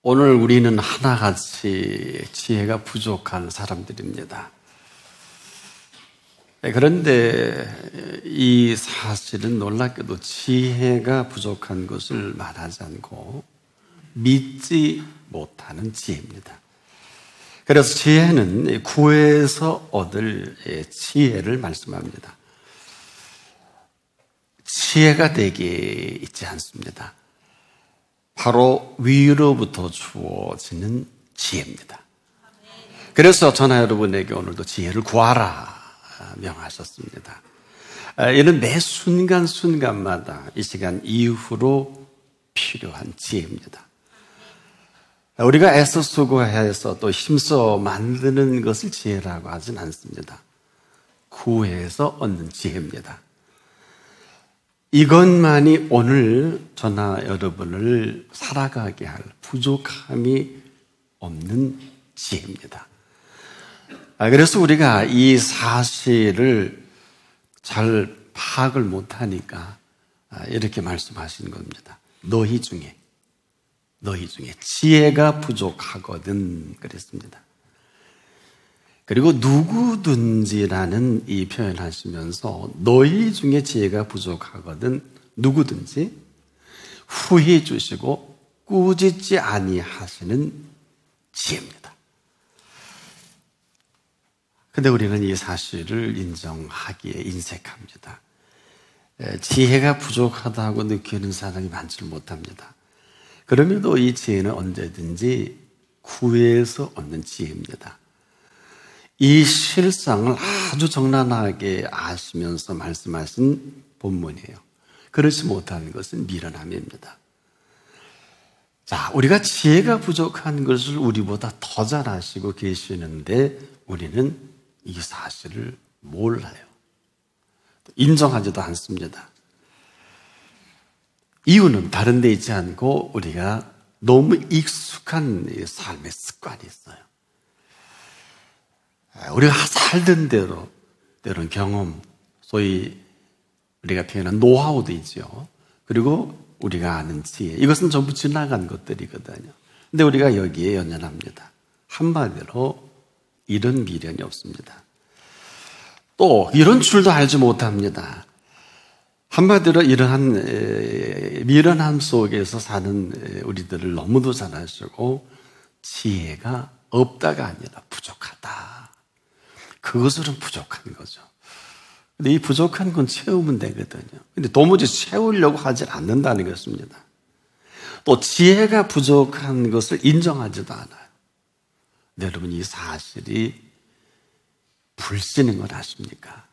오늘 우리는 하나같이 지혜가 부족한 사람들입니다. 그런데 이 사실은 놀랍게도 지혜가 부족한 것을 말하지 않고 믿지 못하는 지혜입니다. 그래서 지혜는 구에서 얻을 지혜를 말씀합니다. 지혜가 내게 있지 않습니다. 바로 위로부터 주어지는 지혜입니다. 그래서 저나 여러분에게 오늘도 지혜를 구하라 명하셨습니다. 이는 매 순간순간마다 이 시간 이후로 필요한 지혜입니다. 우리가 애써 수고해서 또 힘써 만드는 것을 지혜라고 하진 않습니다. 구해서 얻는 지혜입니다. 이것만이 오늘 저나 여러분을 살아가게 할 부족함이 없는 지혜입니다. 그래서 우리가 이 사실을 잘 파악을 못하니까 이렇게 말씀하시는 겁니다. 너희 중에 지혜가 부족하거든 그랬습니다. 그리고 누구든지라는 이 표현을 하시면서 너희 중에 지혜가 부족하거든 누구든지 후히 주시고 꾸짖지 아니하시는 지혜입니다. 그런데 우리는 이 사실을 인정하기에 인색합니다. 지혜가 부족하다고 느끼는 사람이 많지 못합니다. 그럼에도 이 지혜는 언제든지 구해서 얻는 지혜입니다. 이 실상을 아주 적나라하게 아시면서 말씀하신 본문이에요. 그렇지 못하는 것은 미련함입니다. 자, 우리가 지혜가 부족한 것을 우리보다 더 잘 아시고 계시는데 우리는 이 사실을 몰라요. 인정하지도 않습니다. 이유는 다른 데 있지 않고 우리가 너무 익숙한 삶의 습관이 있어요. 우리가 살던 대로 때로는 경험, 소위 우리가 표현한 노하우도 있죠. 그리고 우리가 아는 지혜, 이것은 전부 지나간 것들이거든요. 근데 우리가 여기에 연연합니다. 한마디로 이런 미련이 없습니다. 또 이런 줄도 알지 못합니다. 한마디로 이러한 미련함 속에서 사는 우리들을 너무도 잘 아시고 지혜가 없다가 아니라 부족하다. 그것으로는 부족한 거죠. 근데 이 부족한 건 채우면 되거든요. 근데 도무지 채우려고 하지 않는다는 것입니다. 또 지혜가 부족한 것을 인정하지도 않아요. 근데 여러분 이 사실이 불신인 걸 아십니까?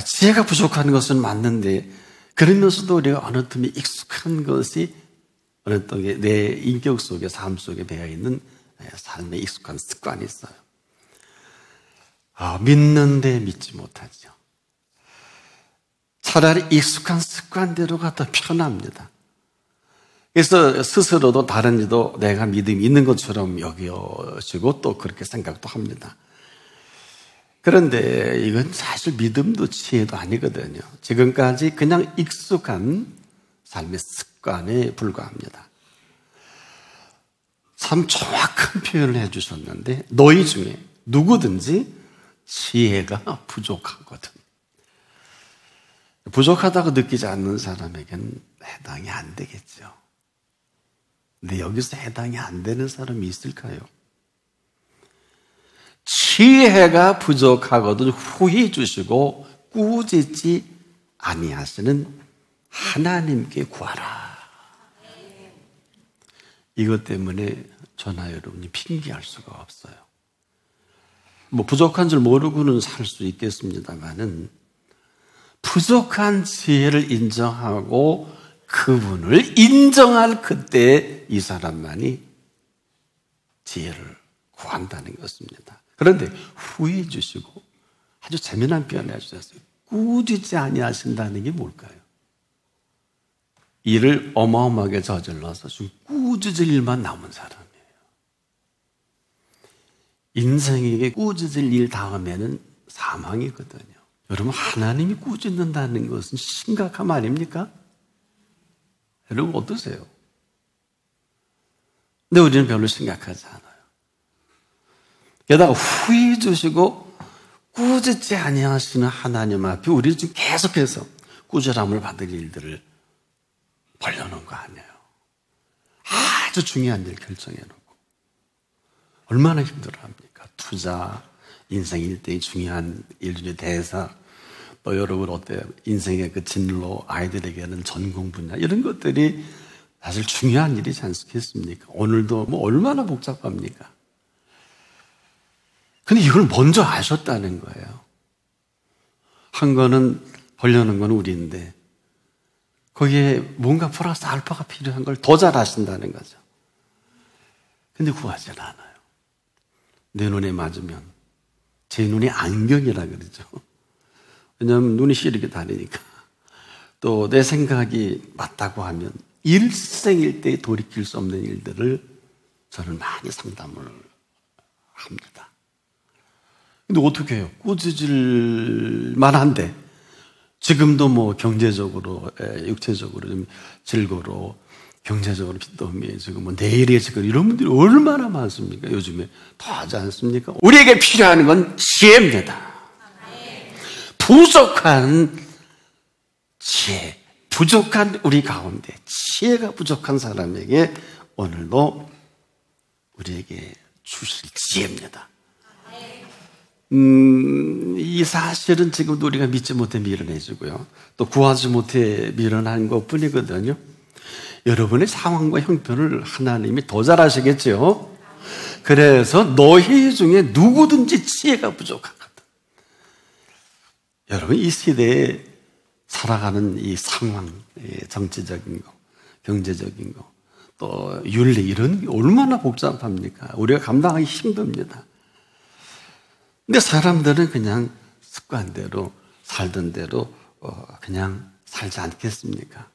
지혜가 부족한 것은 맞는데 그러면서도 우리가 어느 틈에 익숙한 것이 어느 틈에 내 인격 속에 삶 속에 배어있는 삶에 익숙한 습관이 있어요. 믿는데 믿지 못하죠. 차라리 익숙한 습관대로가 더 편합니다. 그래서 스스로도 다른 이도 내가 믿음이 있는 것처럼 여겨지고 또 그렇게 생각도 합니다. 그런데 이건 사실 믿음도 지혜도 아니거든요. 지금까지 그냥 익숙한 삶의 습관에 불과합니다. 참 정확한 표현을 해주셨는데 너희 중에 누구든지 지혜가 부족하거든. 부족하다고 느끼지 않는 사람에게는 해당이 안 되겠죠. 근데 여기서 해당이 안 되는 사람이 있을까요? 지혜가 부족하거든 후히 주시고 꾸짖지 아니하시는 하나님께 구하라. 이것 때문에 저나 여러분이 핑계할 수가 없어요. 부족한 줄 모르고는 살 수 있겠습니다만은 부족한 지혜를 인정하고 그분을 인정할 그때 이 사람만이 지혜를 구한다는 것입니다. 그런데 후히 주시고 아주 재미난 표현을 해주셨어요. 꾸짖지 아니하신다는 게 뭘까요? 일을 어마어마하게 저질러서 지금 꾸짖을 일만 남은 사람이에요. 인생에게 꾸짖을 일 다음에는 사망이거든요. 여러분 하나님이 꾸짖는다는 것은 심각함 아닙니까? 여러분 어떠세요? 근데 우리는 별로 생각하지 않아요. 게다가 후히 주시고 꾸짖지 아니하시는 하나님 앞에 우리는 지금 계속해서 꾸지람을 받을 일들을 벌려놓은 거 아니에요. 아주 중요한 일 결정해놓고 얼마나 힘들어합니까? 투자, 인생 일대의 중요한 일 중에 대사, 또 여러분 어때요? 인생의 그 진로, 아이들에게는 전공 분야 이런 것들이 사실 중요한 일이지 않겠습니까? 오늘도 뭐 얼마나 복잡합니까? 근데 이걸 먼저 아셨다는 거예요. 한 거는 벌려놓은 건 우리인데 거기에 뭔가 플러스 알파가 필요한 걸 더 잘 아신다는 거죠. 근데 구하지 않아요. 내 눈에 맞으면 제 눈이 안경이라 그러죠. 왜냐하면 눈이 시리게 다르니까. 또 내 생각이 맞다고 하면 일생일대에 돌이킬 수 없는 일들을 저는 많이 상담을 합니다. 근데 어떻게 해요? 꾸짖을 만한데 지금도 뭐 경제적으로, 육체적으로 좀 질거로, 경제적으로 빚더미해지고 뭐 내일해지고 이런 분들이 얼마나 많습니까? 요즘에 더 하지 않습니까? 우리에게 필요한 건 지혜입니다. 부족한 지혜, 부족한 우리 가운데 지혜가 부족한 사람에게 오늘도 우리에게 주실 지혜입니다. 이 사실은 지금도 우리가 믿지 못해 밀어내주고요. 또 구하지 못해 밀어낸 것 뿐이거든요. 여러분의 상황과 형편을 하나님이 더 잘 아시겠죠? 그래서 너희 중에 누구든지 지혜가 부족하거든. 여러분, 이 시대에 살아가는 이 상황, 정치적인 거, 경제적인 거, 또 윤리 이런 게 얼마나 복잡합니까? 우리가 감당하기 힘듭니다. 근데 사람들은 그냥 습관대로 살던 대로 그냥 살지 않겠습니까?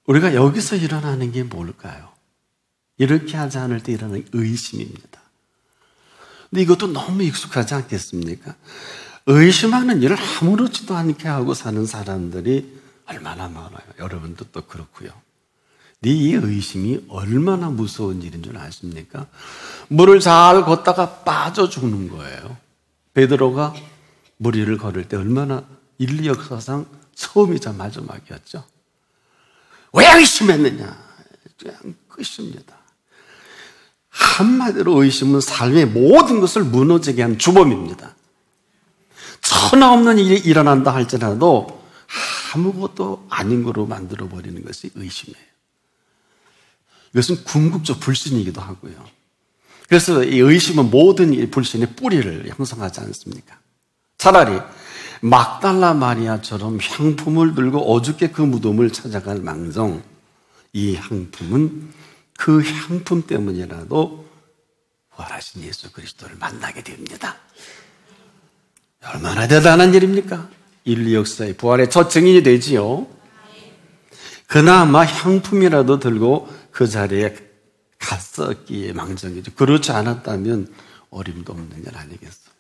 우리가 여기서 일어나는 게 뭘까요? 이렇게 하지 않을 때 일어나는 의심입니다. 근데 이것도 너무 익숙하지 않겠습니까? 의심하는 일을 아무렇지도 않게 하고 사는 사람들이 얼마나 많아요. 여러분도 또 그렇고요. 이 의심이 얼마나 무서운 일인 줄 아십니까? 물을 잘 걷다가 빠져 죽는 거예요. 베드로가 물 위를 걸을 때 얼마나 인류 역사상 처음이자 마지막이었죠. 왜 의심했느냐? 그냥 끝입니다. 한마디로 의심은 삶의 모든 것을 무너지게 한 주범입니다. 천하 없는 일이 일어난다 할지라도 아무것도 아닌 거로 만들어버리는 것이 의심이에요. 이것은 궁극적 불신이기도 하고요. 그래서 이 의심은 모든 이 불신의 뿌리를 형성하지 않습니까? 차라리 막달라 마리아처럼 향품을 들고 어저께 그 무덤을 찾아갈 망정, 이 향품은 그 향품 때문이라도 부활하신 예수 그리스도를 만나게 됩니다. 얼마나 대단한 일입니까? 인류 역사의 부활의 첫 증인이 되지요. 그나마 향품이라도 들고 그 자리에 갔었기에 망정이죠. 그렇지 않았다면 어림도 없는 일 아니겠어요?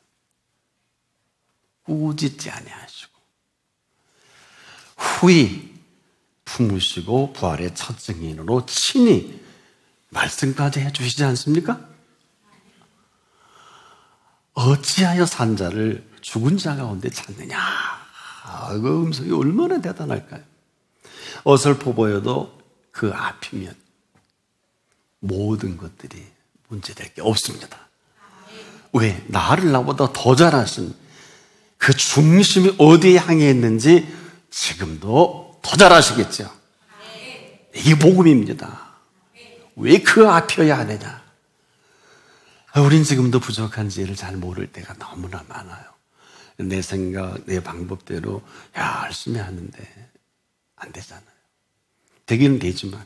꾸짖지 아니하시고 후히 품으시고 부활의 첫 증인으로 친히 말씀까지 해주시지 않습니까? 어찌하여 산 자를 죽은 자 가운데 찾느냐. 그 음성이 얼마나 대단할까요? 어설퍼 보여도 그 앞이면 모든 것들이 문제될 게 없습니다. 왜? 나를 나보다 더 잘하신 그 중심이 어디에 향해 있는지 지금도 더 잘하시겠죠. 이게 복음입니다. 왜 그 앞이어야 하느냐? 우린 지금도 부족한 지혜를 잘 모를 때가 너무나 많아요. 내 생각, 내 방법대로 열심히 하는데 안 되잖아요. 되기는 되지만.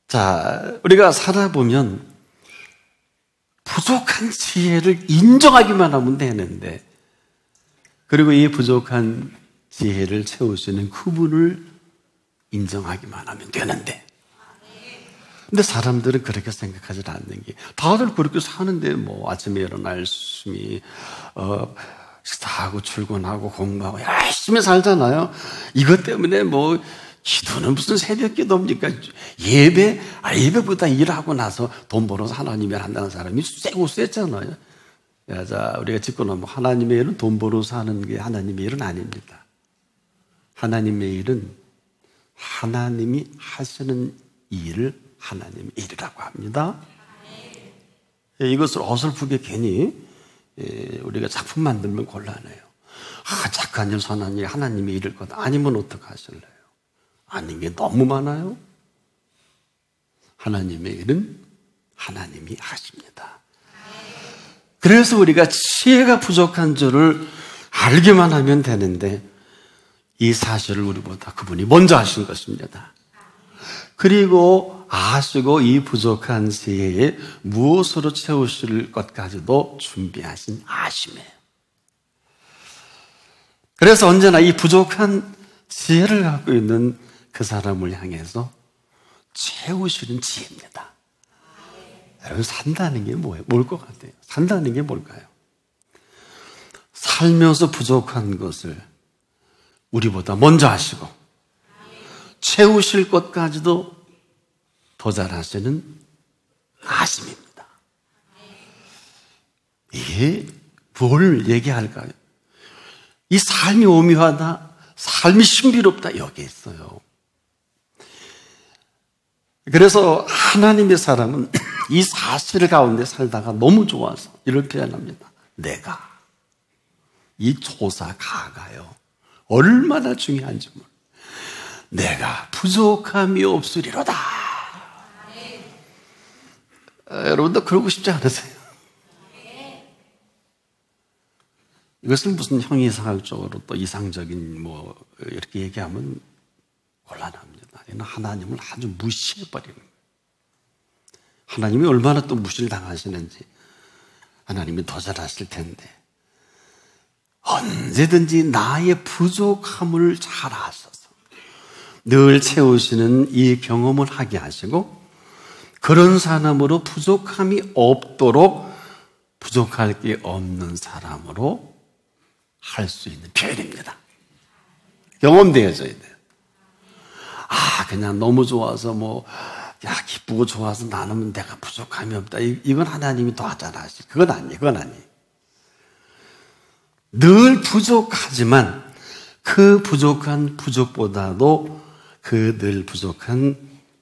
자, 우리가 살아보면 부족한 지혜를 인정하기만 하면 되는데, 그리고 이 부족한 지혜를 채우시는 그분을 인정하기만 하면 되는데, 근데 사람들은 그렇게 생각하지 않는 게, 다들 그렇게 사는데 뭐 아침에 일어나 열심히 식사하고 출근하고 공부하고 열심히 살잖아요. 이것 때문에 뭐 기도는 무슨 새벽 기도입니까? 예배보다 일하고 나서 돈 벌어서 하나님의 한다는 사람이 쎄고 쎄잖아요. 자, 우리가 짚고 넘어 하나님의 일은 돈 벌어서 하는 게 하나님의 일은 아닙니다. 하나님의 일은 하나님이 하시는 일을 하나님의 일이라고 합니다. 이것을 어설프게 괜히 우리가 작품 만들면 곤란해요. 착한 일, 선한 일, 하나님의 일일 거다. 아니면 어떻게 하실래요? 아닌 게 너무 많아요. 하나님의 일은 하나님이 하십니다. 그래서 우리가 지혜가 부족한 줄을 알기만 하면 되는데 이 사실을 우리보다 그분이 먼저 하신 것입니다. 그리고 아시고 이 부족한 지혜에 무엇으로 채우실 것까지도 준비하신 아심이에요. 그래서 언제나 이 부족한 지혜를 갖고 있는 그 사람을 향해서 채우시는 지혜입니다. 여러분, 산다는 게 뭐예요? 뭘 것 같아요? 산다는 게 뭘까요? 살면서 부족한 것을 우리보다 먼저 하시고 채우실 것까지도 더 잘하시는 아심입니다. 이게 뭘 얘기할까요? 이 삶이 오묘하다, 삶이 신비롭다, 여기에 있어요. 그래서 하나님의 사람은 이 사실 가운데 살다가 너무 좋아서 이렇게 표현합니다. 내가 이 조사가가요 얼마나 중요한지 몰라. 내가 부족함이 없으리로다. 여러분도 그러고 싶지 않으세요? 이것을 무슨 형이상학적으로 또 이상적인 이렇게 얘기하면 곤란합니다. 하나님을 아주 무시해버리는 거예요. 하나님이 얼마나 또 무시를 당하시는지 하나님이 더 잘하실 텐데 언제든지 나의 부족함을 잘 아셔서 늘 채우시는 이 경험을 하게 하시고 그런 사람으로 부족함이 없도록 부족할 게 없는 사람으로 할 수 있는 표현입니다. 경험되어져야 돼요. 그냥 너무 좋아서 기쁘고 좋아서 나는 내가 부족함이 없다. 이건 하나님이 더 잘하시. 그건 아니에요. 늘 부족하지만 그 부족한 부족보다도 그 늘 부족한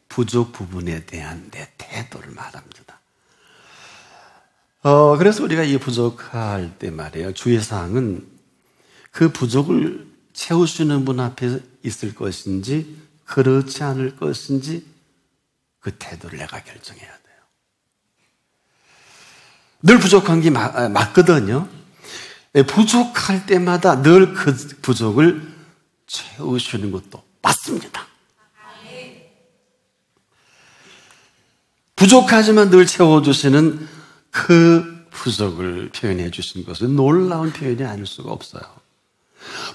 부족 부분에 대한 내 태도를 말합니다. 그래서 우리가 이 부족할 때 말이에요. 주의사항은 그 부족을 채우시는 분 앞에 있을 것인지 그렇지 않을 것인지 그 태도를 내가 결정해야 돼요. 늘 부족한 게 맞거든요. 부족할 때마다 늘 그 부족을 채우시는 것도 맞습니다. 부족하지만 늘 채워주시는 그 부족을 표현해 주신 것은 놀라운 표현이 아닐 수가 없어요.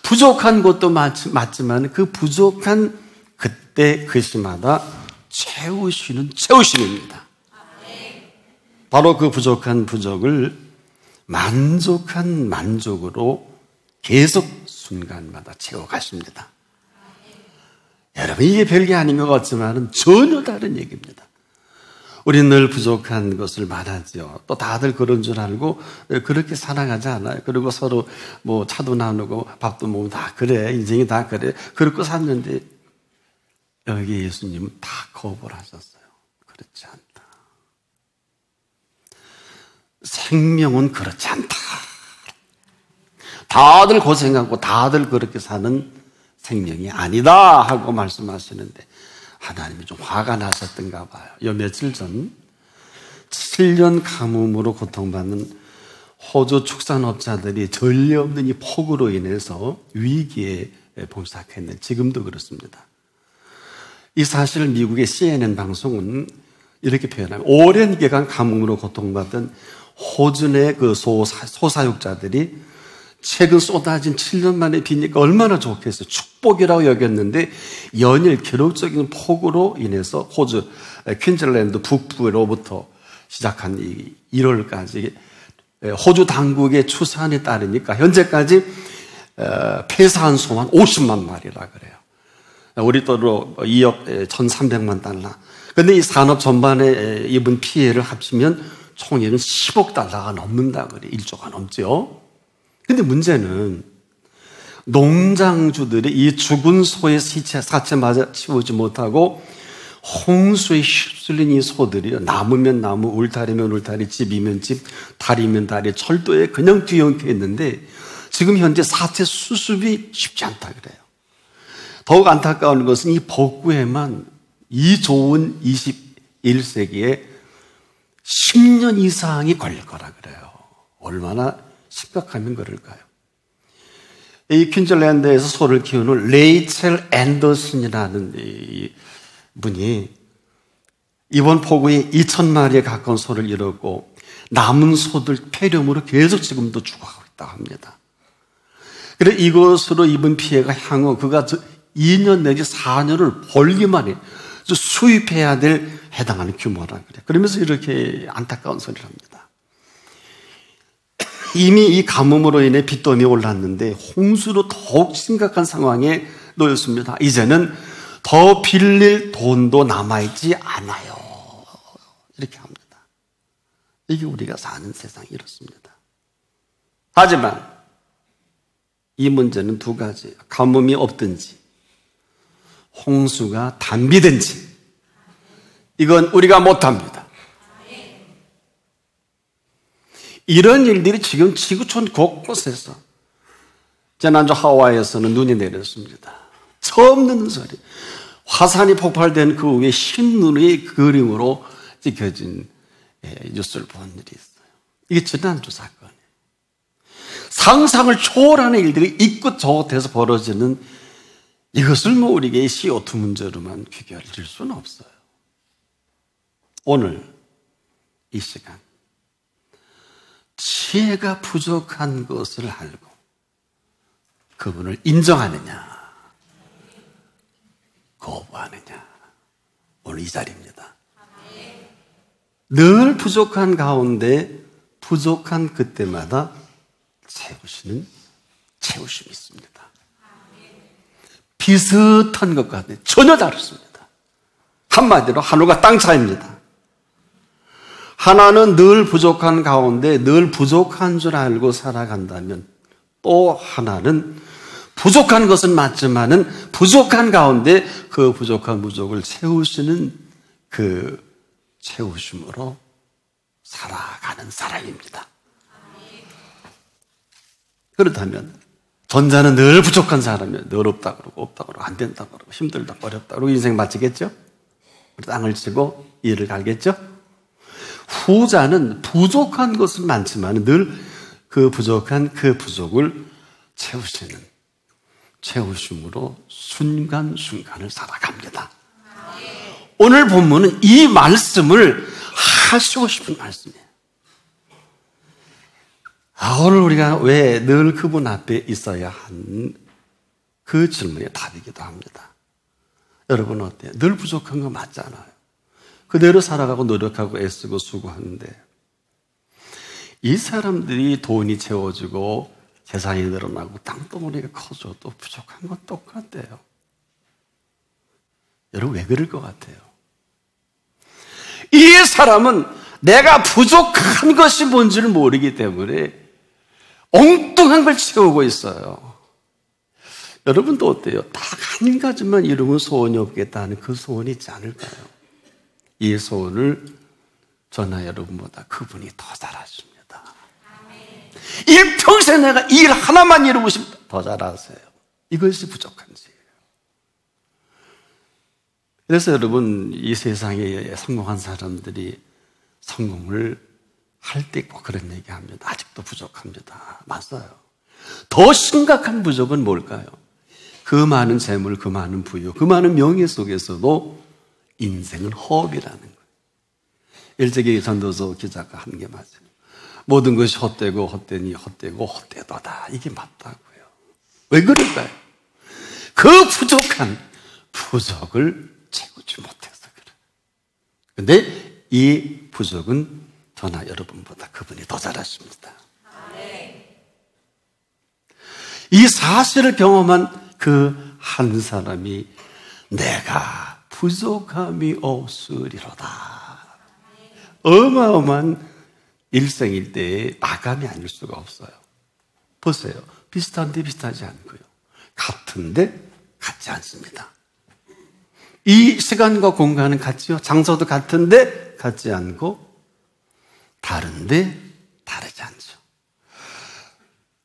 부족한 것도 맞지만 그 부족한 그때 그 시마다 채우심입니다. 바로 그 부족한 부족을 만족한 만족으로 계속 순간마다 채워가십니다. 여러분, 이게 별게 아닌 것 같지만 전혀 다른 얘기입니다. 우리는 늘 부족한 것을 말하죠. 또 다들 그런 줄 알고 그렇게 살아가지 않아요. 그리고 서로 차도 나누고 밥도 먹으면 다 그래. 인생이 다 그래. 그렇게 샀는데 여기 예수님은 다 거부를 하셨어요. 그렇지 않다. 생명은 그렇지 않다. 다들 고생하고 다들 그렇게 사는 생명이 아니다 하고 말씀하시는데 하나님이 좀 화가 나셨던가 봐요. 요 며칠 전 7년 가뭄으로 고통받는 호주 축산업자들이 전례 없는 이 폭우로 인해서 위기에 봉착했는데 지금도 그렇습니다. 이 사실을 미국의 CNN 방송은 이렇게 표현합니다. 오랜 기간 가뭄으로 고통받던 호주 내 그 소사육자들이 최근 쏟아진 7년 만에 비니까 얼마나 좋겠어요. 축복이라고 여겼는데 연일 기록적인 폭우로 인해서 호주 퀸즐랜드 북부로부터 시작한 1월까지 호주 당국의 추산에 따르니까 현재까지 폐사한 소만 50만 마리라 그래요. 우리 돈으로 2억 1,300만 달러. 근데 이 산업 전반에 입은 피해를 합치면 총액은 10억 달러가 넘는다 그래. 1조가 넘죠. 근데 문제는 농장주들이 이 죽은 소의 사체마저 치우지 못하고 홍수에 휩쓸린 이 소들이 나무면 나무, 울타리면 울타리, 집이면 집, 다리면 다리, 철도에 그냥 뒤엉켜 있는데 지금 현재 사체 수습이 쉽지 않다 그래요. 더욱 안타까운 것은 이 복구에만 이 좋은 21세기에 10년 이상이 걸릴 거라 그래요. 얼마나 심각하면 그럴까요? 이 퀸즐랜드에서 소를 키우는 레이첼 앤더슨이라는 이 분이 이번 폭우에 2,000마리에 가까운 소를 잃었고 남은 소들 폐렴으로 계속 지금도 죽어가고 있다고 합니다. 그래서 이것으로 입은 피해가 향후 그가 2년 내지 4년을 벌기만 해 수입해야 될 해당하는 규모라 그래. 그러면서 이렇게 안타까운 소리를 합니다. 이미 이 가뭄으로 인해 빚돈이 올랐는데 홍수로 더욱 심각한 상황에 놓였습니다. 이제는 더 빌릴 돈도 남아있지 않아요. 이렇게 합니다. 이게 우리가 사는 세상이 이렇습니다. 하지만 이 문제는 두 가지예요. 가뭄이 없든지 홍수가 단비든지 이건 우리가 못합니다. 이런 일들이 지금 지구촌 곳곳에서 지난주 하와이에서는 눈이 내렸습니다. 처음 듣는 소리. 화산이 폭발된 그 위에 흰 눈의 그림으로 찍혀진 뉴스를 본 일이 있어요. 이게 지난주 사건이에요. 상상을 초월하는 일들이 이곳 저곳에서 벌어지는 이것을 우리에게 CO2 문제로만 귀결할 수는 없어요. 오늘 이 시간 지혜가 부족한 것을 알고 그분을 인정하느냐 거부하느냐 오늘 이 자리입니다. 늘 부족한 가운데 부족한 그때마다 채우시는 채우심이 있습니다. 비슷한 것 같은데 전혀 다릅니다. 한마디로 하늘과 땅 차이입니다. 하나는 늘 부족한 가운데 늘 부족한 줄 알고 살아간다면 또 하나는 부족한 것은 맞지만은 부족한 가운데 그 부족한 부족을 채우시는 그 채우심으로 살아가는 사람입니다. 그렇다면 전자는 늘 부족한 사람이에요. 늘 없다 그러고 없다 그러고 안 된다 그러고 힘들다 어렵다 그러고 인생 마치겠죠? 땅을 치고 일을 갈겠죠? 후자는 부족한 것은 많지만 늘 그 부족한 그 부족을 채우시는 채우심으로 순간순간을 살아갑니다. 오늘 본문은 이 말씀을 하시고 싶은 말씀이에요. 오늘 우리가 왜 늘 그분 앞에 있어야 한 그 질문의 답이기도 합니다. 여러분 어때요? 늘 부족한 거 맞잖아요. 그대로 살아가고 노력하고 애쓰고 수고하는데 이 사람들이 돈이 채워지고 재산이 늘어나고 땅덩어리가 커져도 부족한 건 똑같대요. 여러분 왜 그럴 것 같아요? 이 사람은 내가 부족한 것이 뭔지를 모르기 때문에 엉뚱한 걸 채우고 있어요. 여러분도 어때요? 딱 한 가지만 이루면 소원이 없겠다는 그 소원이 있지 않을까요? 이 소원을 저나 여러분보다 그분이 더 잘하십니다. 일평생 내가 일 하나만 이루고 싶다. 더 잘하세요. 이것이 부족한지. 그래서 여러분 이 세상에 성공한 사람들이 성공을 할 때 꼭 그런 얘기합니다. 아직도 부족합니다. 맞아요. 더 심각한 부족은 뭘까요? 그 많은 재물, 그 많은 부유, 그 많은 명예 속에서도 인생은 허업이라는 거예요. 일제기 전도서 기자가 한 게 맞아요. 모든 것이 헛되고 헛되니 헛되고 헛되도다. 이게 맞다고요. 왜 그럴까요? 그 부족한 부족을 채우지 못해서 그래요. 그런데 이 부족은 저나 여러분보다 그분이 더 잘하십니다. 이 사실을 경험한 그 한 사람이 내가 부족함이 없으리로다. 어마어마한 일생일 때의 마감이 아닐 수가 없어요. 보세요. 비슷한데 비슷하지 않고요. 같은데 같지 않습니다. 이 시간과 공간은 같지요. 장소도 같은데 같지 않고 다른데 다르지 않죠.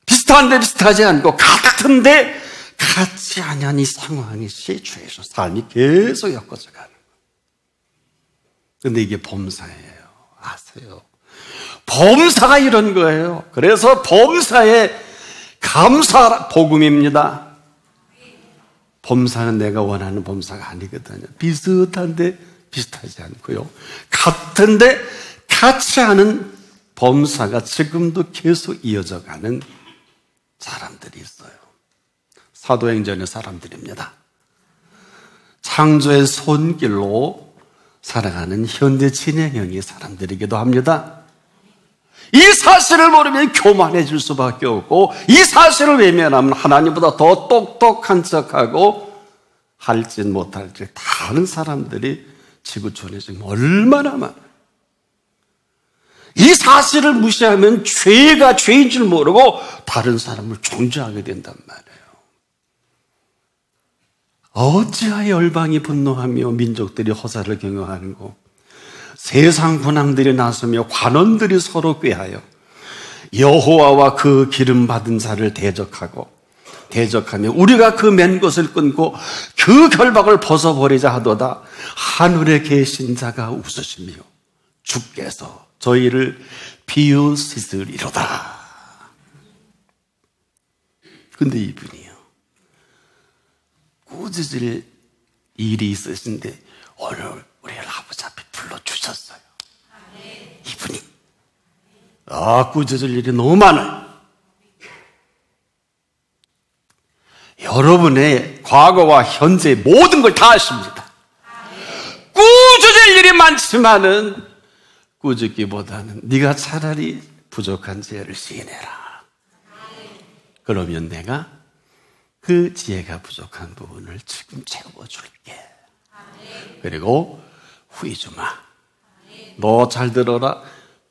비슷한데 비슷하지 않고 같은데 같지 않은 이 상황이 시추에서 삶이 계속 엮어져 가는 거예요. 그런데 이게 범사예요. 아세요? 범사가 이런 거예요. 그래서 범사에 감사 복음입니다. 범사는 내가 원하는 범사가 아니거든요. 비슷한데 비슷하지 않고요. 같은데 같지 않은 범사가 지금도 계속 이어져 가는 사람들이 있어요. 사도행전의 사람들입니다. 창조의 손길로 살아가는 현대 진행형의 사람들이기도 합니다. 이 사실을 모르면 교만해질 수밖에 없고, 이 사실을 외면하면 하나님보다 더 똑똑한 척하고 할지 못할지 다른 사람들이 지구촌에 지금 얼마나 많아요. 이 사실을 무시하면 죄가 죄인 줄 모르고 다른 사람을 존재하게 된단 말이에요. 어찌하여 열방이 분노하며 민족들이 허사를 경영하는고, 세상 군왕들이 나서며 관원들이 서로 꾀하여 여호와와 그 기름 받은 자를 대적하며 우리가 그 맨 것을 끊고 그 결박을 벗어버리자 하도다. 하늘에 계신 자가 웃으시며 주께서 저희를 비웃으시리로다. 근데 이분이요, 꾸짖을 일이 있으신데 오늘 우리를 아버지 앞에 불러주셨어요. 이분이. 꾸짖을 일이 너무 많아요. 여러분의 과거와 현재 모든 걸 다 아십니다. 꾸짖을 일이 많지만은 꾸짖기보다는 네가 차라리 부족한 지혜를 시인해라. 그러면 내가 그 지혜가 부족한 부분을 지금 채워줄게. 그리고 후이지 마. 너 잘 들어라.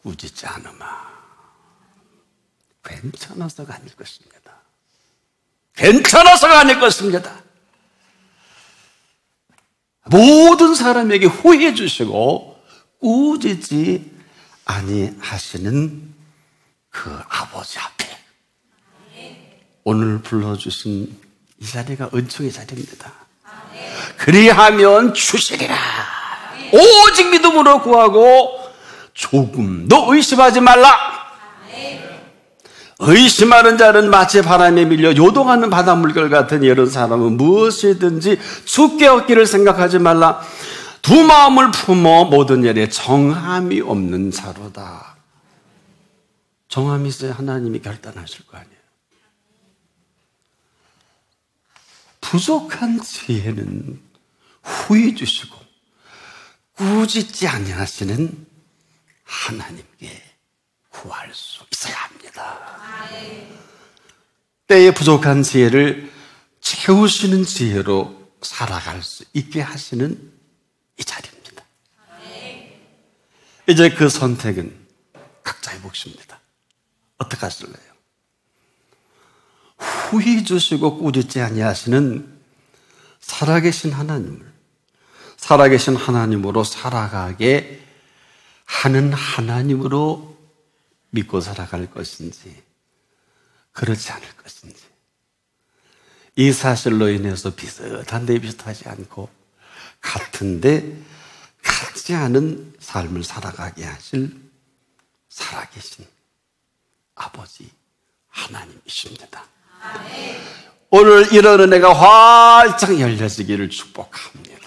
꾸짖지 않으마. 괜찮아서가 아닐 것입니다. 괜찮아서가 아닐 것입니다. 모든 사람에게 후회해 주시고 꾸짖지 아니하시는 그 아버지 앞에 오늘 불러주신 이 자리가 은총의 자리입니다. 그리하면 주시리라. 오직 믿음으로 구하고 조금도 의심하지 말라. 의심하는 자는 마치 바람에 밀려 요동하는 바닷물결 같은 이런 사람은 무엇이든지 죽게 얻기를 생각하지 말라. 두 마음을 품어 모든 일에 정함이 없는 자로다. 정함이 있어야 하나님이 결단하실 거 아니에요. 부족한 지혜는 후해 주시고 꾸짖지 아니하시는 하나님께 구할 수 있어야 합니다. 때에 부족한 지혜를 채우시는 지혜로 살아갈 수 있게 하시는 이 자리입니다. 이제 그 선택은 각자의 몫입니다. 어떻게 하실래요? 후히 주시고 꾸짖지 아니하시는 살아계신 하나님을 살아계신 하나님으로 살아가게 하는 하나님으로 믿고 살아갈 것인지 그렇지 않을 것인지, 이 사실로 인해서 비슷한데 비슷하지 않고 같은데 같지 않은 삶을 살아가게 하실 살아계신 아버지 하나님이십니다. 오늘 이런 은혜가 활짝 열려지기를 축복합니다.